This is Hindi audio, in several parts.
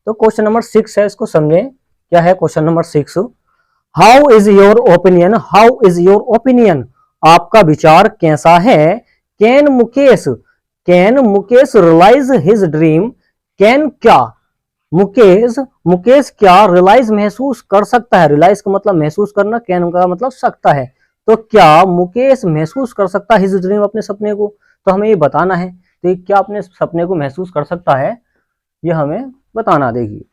तो क्वेश्चन नंबर 6 है, इसको समझें। क्या है question number 6? How is your opinion, how is your opinion, आपका विचार कैसा है? Can Mukesh realise his dream, can क्या मुकेश क्या रियलाइज महसूस कर सकता है? रियलाइज का मतलब महसूस करना, कैन का मतलब सकता है। तो क्या मुकेश महसूस कर सकता है हिज ड्रीम, अपने सपने को? तो हमें ये बताना है, तो क्या अपने सपने को महसूस कर सकता है, ये हमें बताना। देखिए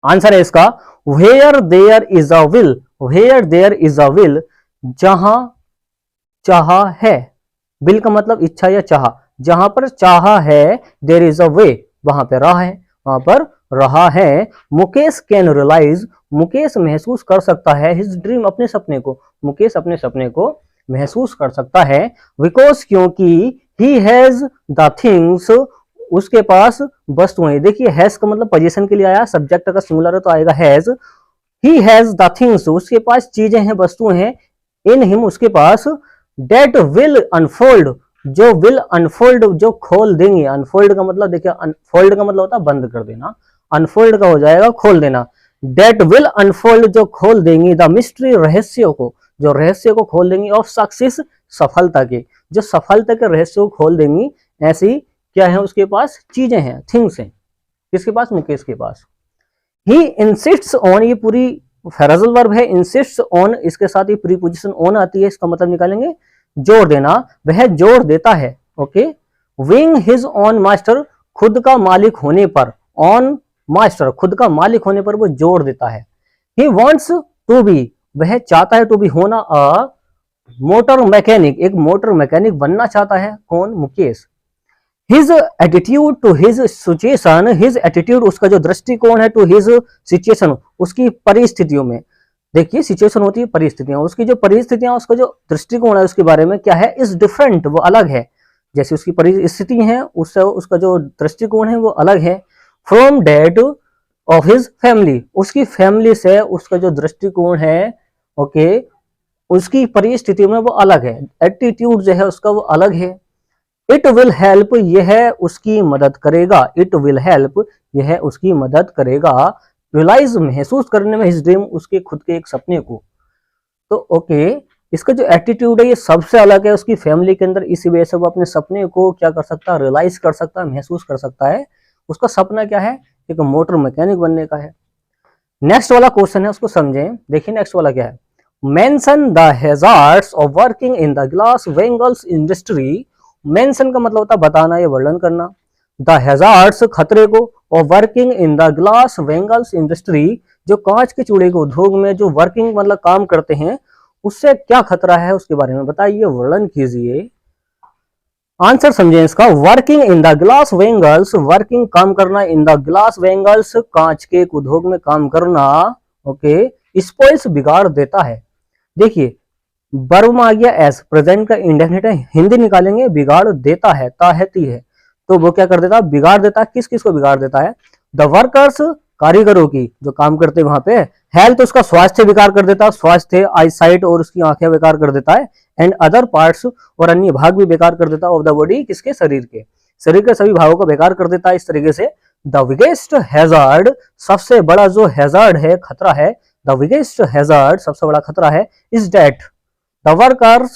आंसर है इसका where there is a will, where there is a will, जहां चाहा है, विल का मतलब इच्छा या चाहा, जहां पर चाहा है, देयर इज अ वे, वहां पे राह है, वहां पर रहा है। मुकेश कैन रियलाइज, मुकेश महसूस कर सकता है हिज ड्रीम, अपने सपने को, मुकेश अपने सपने को महसूस कर सकता है। बिकॉज क्योंकि ही हैज द थिंग्स, उसके पास वस्तुएं। देखिए हैज का मतलब पोजीशन के लिए आया, सब्जेक्ट का सिंगुलर है तो आएगा has. He has the things, उसके पास चीजें हैं, वस्तुएं हैं। इन हिम, उसके पास। डेट विल अनफोल्ड, जो विल अनफोल्ड, जो खोल देंगे। अनफोल्ड का मतलब देखिए, अनफोल्ड का मतलब होता है बंद कर देना, अनफोल्ड का हो जाएगा खोल देना। डेट विल अनफोल्ड, जो खोल देंगी, द मिस्ट्री, रहस्य को, जो रहस्य को खोल देंगी, ऑफ सक्सेस, सफलता के, जो सफलता के रहस्य को खोल देंगी। ऐसी क्या है उसके पास? चीजें हैं, थिंग्स हैं। किसके पास? मुकेश के पास। ही इंसिस्ट्स ऑन, ये पूरी फ्रेजल वर्ब है, इंसिस्ट्स ऑन, इसके साथ ही प्रीपोजिशन ऑन आती है, इसका मतलब निकालेंगे जोर देना, वह जोर देता है। Okay, wing his on master, खुद का मालिक होने पर, ऑन मास्टर, खुद का मालिक होने पर वो जोर देता है। ही वॉन्ट्स टू बी, वह चाहता है, टू बी होना, अ मोटर मैकेनिक, एक मोटर मैकेनिक बनना चाहता है। कौन? Mukesh. His attitude to his situation, his attitude, उसका जो दृष्टिकोण है, टू हिज सिचुएशन, उसकी परिस्थितियों में। देखिए सिचुएशन होती है परिस्थितियां, उसकी जो परिस्थितियां, उसका जो दृष्टिकोण है उसके बारे में क्या है? इज डिफरेंट, वो अलग है। जैसे उसकी परिस्थिति है, उससे उसका जो दृष्टिकोण है वो अलग है। From that of his family, उसकी फैमिली से उसका जो दृष्टिकोण है, ओके, उसकी परिस्थितियों में वो अलग है। एटीट्यूड जो है उसका वो अलग है। इट विल हेल्प, यह उसकी मदद करेगा। इट विल हेल्प, यह उसकी मदद करेगा। रियलाइज, महसूस करने में, हिज ड्रीम, उसके खुद के एक सपने को। तो ओके, इसका जो एटीट्यूड है ये सबसे अलग है उसकी फैमिली के अंदर, इसी वजह से वो अपने सपने को क्या कर सकता है? रियलाइज कर सकता है, महसूस कर सकता है। उसका सपना क्या है? एक मोटर मैकेनिक बनने का है। नेक्स्ट वाला क्वेश्चन है, उसको समझें। देखिए नेक्स्ट वाला क्या है? Mention the hazards of working in the glass bangles industry. Mention का मतलब होता है बताना या वर्णन करना। द हैजार्ड्स, खतरे को, और working in the glass bangles industry, जो कांच के चूड़े के उद्योग में जो वर्किंग मतलब काम करते हैं, उससे क्या खतरा है उसके बारे में बताइए, वर्णन कीजिए। आंसर समझें इसका। Working in the glass bangles, working काम करना, इन द ग्लास वेंगल्स, कांच के उद्योग में काम करना। ओके, स्पॉइल्स, बिगाड़ देता है। देखिए वर्ब में आ गया एस, प्रेजेंट का इंडेफिनिट है, हिंदी निकालेंगे, बिगाड़ देता है, ताहती है, तो वो क्या कर देता है? बिगाड़ देता है। किस किस को बिगाड़ देता है? द वर्कर्स, कारीगरों की, जो काम करते हैं वहां पे। हेल्थ, उसका स्वास्थ्य बेकार कर देता है, स्वास्थ्य, आईसाइट, और उसकी आंखें बेकार कर देता है। एंड अदर पार्ट्स, और अन्य भाग भी बेकार कर देता है, ऑफ द बॉडी, किसके? शरीर के, शरीर के सभी भागों को बेकार कर देता है इस तरीके से। द बिगेस्ट हैजार्ड, सबसे बड़ा जो हैजार्ड है, खतरा है, द बिगेस्ट हैजार्ड, सबसे बड़ा खतरा है, इज डेट, द वर्कर्स,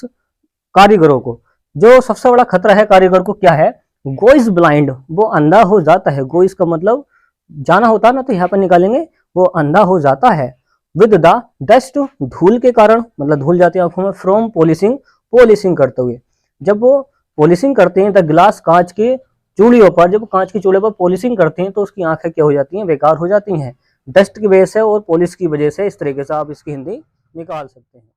कारीगरों को, जो सबसे बड़ा खतरा है कारीगर को क्या है? गो इज ब्लाइंड, वो अंधा हो जाता है। गो इसका मतलब जाना होता है ना, तो यहाँ पर निकालेंगे वो अंधा हो जाता है। विद द डस्ट, धूल के कारण, मतलब धूल जाती है आंखों में। फ्रॉम पॉलिशिंग, पॉलिशिंग करते हुए, जब वो पॉलिशिंग करते हैं द ग्लास, कांच के चूड़ियों पर, जब कांच की चूड़ियों पर पॉलिशिंग करते हैं तो उसकी आंखें क्या हो जाती हैं? बेकार हो जाती हैं, डस्ट की वजह से और पॉलिश की वजह से। इस तरीके से आप इसकी हिंदी निकाल सकते हैं।